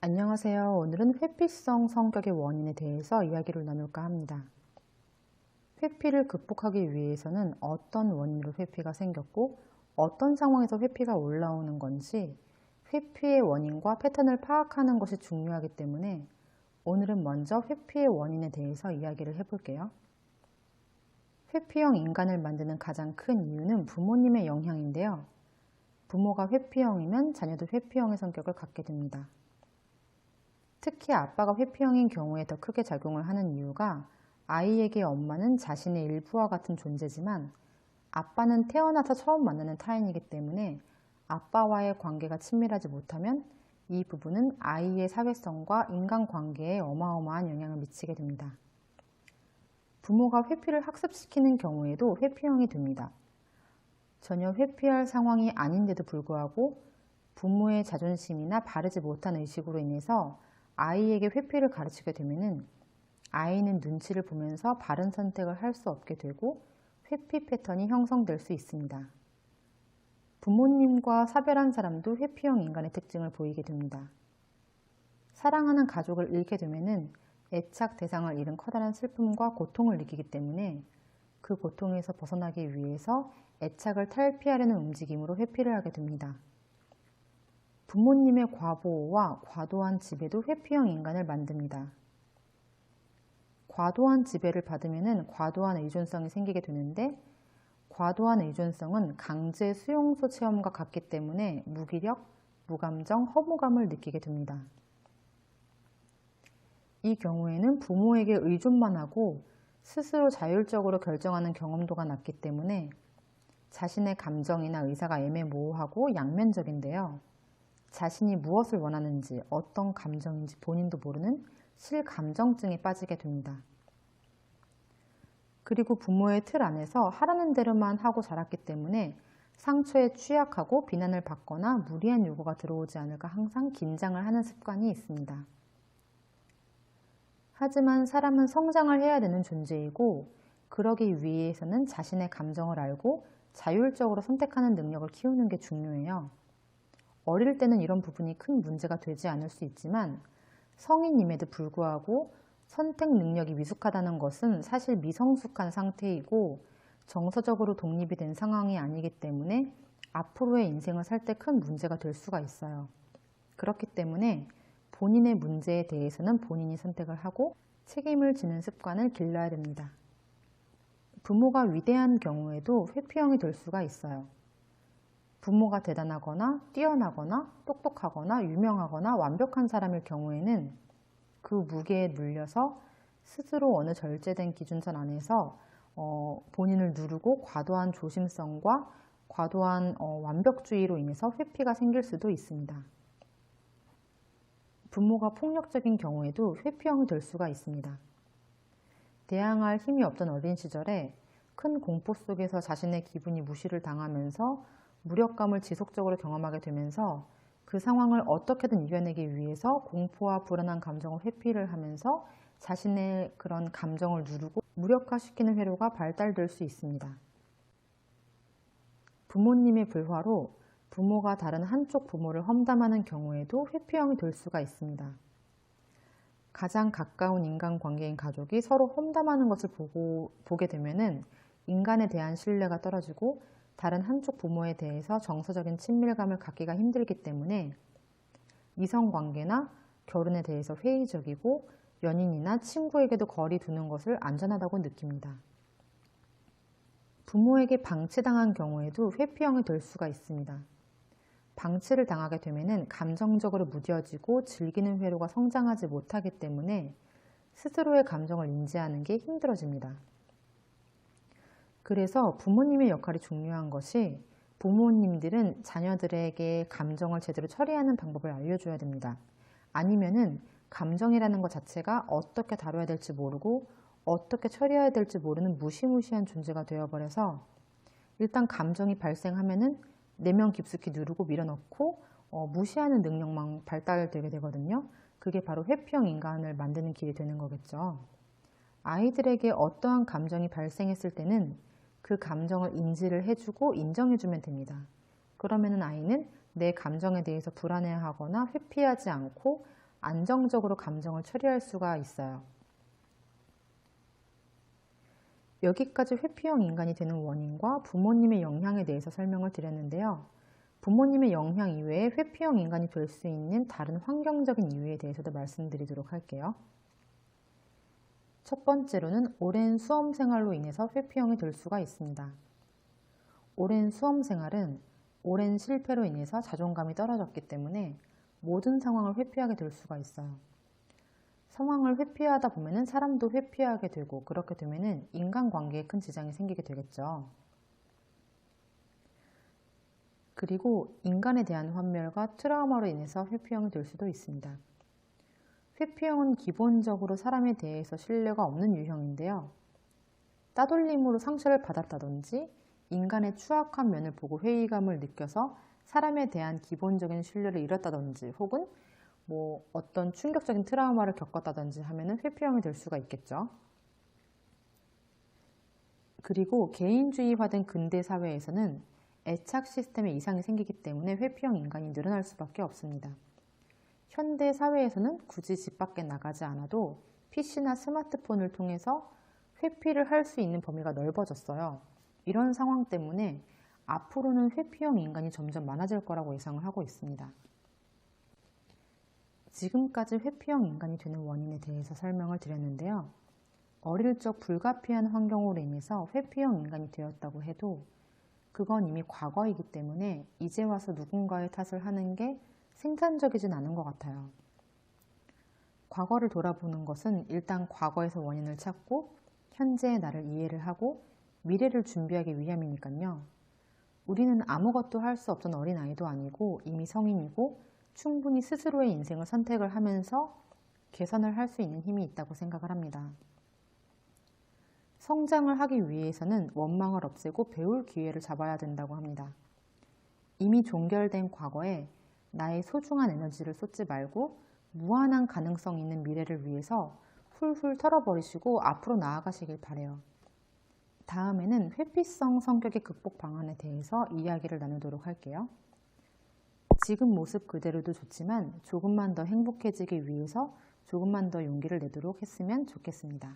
안녕하세요. 오늘은 회피성 성격의 원인에 대해서 이야기를 나눌까 합니다. 회피를 극복하기 위해서는 어떤 원인으로 회피가 생겼고 어떤 상황에서 회피가 올라오는 건지 회피의 원인과 패턴을 파악하는 것이 중요하기 때문에 오늘은 먼저 회피의 원인에 대해서 이야기를 해볼게요. 회피형 인간을 만드는 가장 큰 이유는 부모님의 영향인데요. 부모가 회피형이면 자녀도 회피형의 성격을 갖게 됩니다. 특히 아빠가 회피형인 경우에 더 크게 작용을 하는 이유가 아이에게 엄마는 자신의 일부와 같은 존재지만 아빠는 태어나서 처음 만나는 타인이기 때문에 아빠와의 관계가 친밀하지 못하면 이 부분은 아이의 사회성과 인간관계에 어마어마한 영향을 미치게 됩니다. 부모가 회피를 학습시키는 경우에도 회피형이 됩니다. 전혀 회피할 상황이 아닌데도 불구하고 부모의 자존심이나 바르지 못한 의식으로 인해서 아이에게 회피를 가르치게 되면 아이는 눈치를 보면서 바른 선택을 할 수 없게 되고 회피 패턴이 형성될 수 있습니다. 부모님과 사별한 사람도 회피형 인간의 특징을 보이게 됩니다. 사랑하는 가족을 잃게 되면 애착 대상을 잃은 커다란 슬픔과 고통을 느끼기 때문에 그 고통에서 벗어나기 위해서 애착을 탈피하려는 움직임으로 회피를 하게 됩니다. 부모님의 과보호와 과도한 지배도 회피형 인간을 만듭니다. 과도한 지배를 받으면 과도한 의존성이 생기게 되는데 과도한 의존성은 강제 수용소 체험과 같기 때문에 무기력, 무감정, 허무감을 느끼게 됩니다. 이 경우에는 부모에게 의존만 하고 스스로 자율적으로 결정하는 경험도가 낮기 때문에 자신의 감정이나 의사가 애매모호하고 양면적인데요. 자신이 무엇을 원하는지, 어떤 감정인지 본인도 모르는 실감정증에 빠지게 됩니다. 그리고 부모의 틀 안에서 하라는 대로만 하고 자랐기 때문에 상처에 취약하고 비난을 받거나 무리한 요구가 들어오지 않을까 항상 긴장을 하는 습관이 있습니다. 하지만 사람은 성장을 해야 되는 존재이고 그러기 위해서는 자신의 감정을 알고 자율적으로 선택하는 능력을 키우는 게 중요해요. 어릴 때는 이런 부분이 큰 문제가 되지 않을 수 있지만 성인임에도 불구하고 선택 능력이 미숙하다는 것은 사실 미성숙한 상태이고 정서적으로 독립이 된 상황이 아니기 때문에 앞으로의 인생을 살 때 큰 문제가 될 수가 있어요. 그렇기 때문에 본인의 문제에 대해서는 본인이 선택을 하고 책임을 지는 습관을 길러야 됩니다. 부모가 위대한 경우에도 회피형이 될 수가 있어요. 부모가 대단하거나 뛰어나거나 똑똑하거나 유명하거나 완벽한 사람일 경우에는 그 무게에 눌려서 스스로 어느 절제된 기준선 안에서 본인을 누르고 과도한 조심성과 과도한 완벽주의로 인해서 회피가 생길 수도 있습니다. 부모가 폭력적인 경우에도 회피형이 될 수가 있습니다. 대항할 힘이 없던 어린 시절에 큰 공포 속에서 자신의 기분이 무시를 당하면서 무력감을 지속적으로 경험하게 되면서 그 상황을 어떻게든 이겨내기 위해서 공포와 불안한 감정을 회피를 하면서 자신의 그런 감정을 누르고 무력화시키는 회로가 발달될 수 있습니다. 부모님의 불화로 부모가 다른 한쪽 부모를 험담하는 경우에도 회피형이 될 수가 있습니다. 가장 가까운 인간관계인 가족이 서로 험담하는 것을 보게 되면 인간에 대한 신뢰가 떨어지고 다른 한쪽 부모에 대해서 정서적인 친밀감을 갖기가 힘들기 때문에 이성관계나 결혼에 대해서 회의적이고 연인이나 친구에게도 거리 두는 것을 안전하다고 느낍니다. 부모에게 방치당한 경우에도 회피형이 될 수가 있습니다. 방치를 당하게 되면 감정적으로 무뎌지고 즐기는 회로가 성장하지 못하기 때문에 스스로의 감정을 인지하는 게 힘들어집니다. 그래서 부모님의 역할이 중요한 것이 부모님들은 자녀들에게 감정을 제대로 처리하는 방법을 알려줘야 됩니다. 아니면은 감정이라는 것 자체가 어떻게 다뤄야 될지 모르고 어떻게 처리해야 될지 모르는 무시무시한 존재가 되어버려서 일단 감정이 발생하면은 내면 깊숙이 누르고 밀어넣고 무시하는 능력만 발달되게 되거든요. 그게 바로 회피형 인간을 만드는 길이 되는 거겠죠. 아이들에게 어떠한 감정이 발생했을 때는 그 감정을 인지를 해주고 인정해주면 됩니다. 그러면은 아이는 내 감정에 대해서 불안해하거나 회피하지 않고 안정적으로 감정을 처리할 수가 있어요. 여기까지 회피형 인간이 되는 원인과 부모님의 영향에 대해서 설명을 드렸는데요. 부모님의 영향 이외에 회피형 인간이 될 수 있는 다른 환경적인 이유에 대해서도 말씀드리도록 할게요. 첫 번째로는 오랜 수험 생활로 인해서 회피형이 될 수가 있습니다. 오랜 수험 생활은 오랜 실패로 인해서 자존감이 떨어졌기 때문에 모든 상황을 회피하게 될 수가 있어요. 상황을 회피하다 보면은 사람도 회피하게 되고, 그렇게 되면은 인간관계에 큰 지장이 생기게 되겠죠. 그리고 인간에 대한 환멸과 트라우마로 인해서 회피형이 될 수도 있습니다. 회피형은 기본적으로 사람에 대해서 신뢰가 없는 유형인데요. 따돌림으로 상처를 받았다든지 인간의 추악한 면을 보고 회의감을 느껴서 사람에 대한 기본적인 신뢰를 잃었다든지, 혹은 어떤 충격적인 트라우마를 겪었다든지 하면은 회피형이 될 수가 있겠죠. 그리고 개인주의화된 근대 사회에서는 애착 시스템에 이상이 생기기 때문에 회피형 인간이 늘어날 수밖에 없습니다. 현대 사회에서는 굳이 집 밖에 나가지 않아도 PC나 스마트폰을 통해서 회피를 할 수 있는 범위가 넓어졌어요. 이런 상황 때문에 앞으로는 회피형 인간이 점점 많아질 거라고 예상을 하고 있습니다. 지금까지 회피형 인간이 되는 원인에 대해서 설명을 드렸는데요. 어릴 적 불가피한 환경으로 인해서 회피형 인간이 되었다고 해도 그건 이미 과거이기 때문에 이제 와서 누군가의 탓을 하는 게 생산적이진 않은 것 같아요. 과거를 돌아보는 것은 일단 과거에서 원인을 찾고 현재의 나를 이해를 하고 미래를 준비하기 위함이니까요. 우리는 아무것도 할 수 없던 어린아이도 아니고 이미 성인이고 충분히 스스로의 인생을 선택을 하면서 개선을 할 수 있는 힘이 있다고 생각을 합니다. 성장을 하기 위해서는 원망을 없애고 배울 기회를 잡아야 된다고 합니다. 이미 종결된 과거에 나의 소중한 에너지를 쏟지 말고 무한한 가능성 있는 미래를 위해서 훌훌 털어버리시고 앞으로 나아가시길 바래요. 다음에는 회피성 성격의 극복 방안에 대해서 이야기를 나누도록 할게요. 지금 모습 그대로도 좋지만 조금만 더 행복해지기 위해서 조금만 더 용기를 내도록 했으면 좋겠습니다.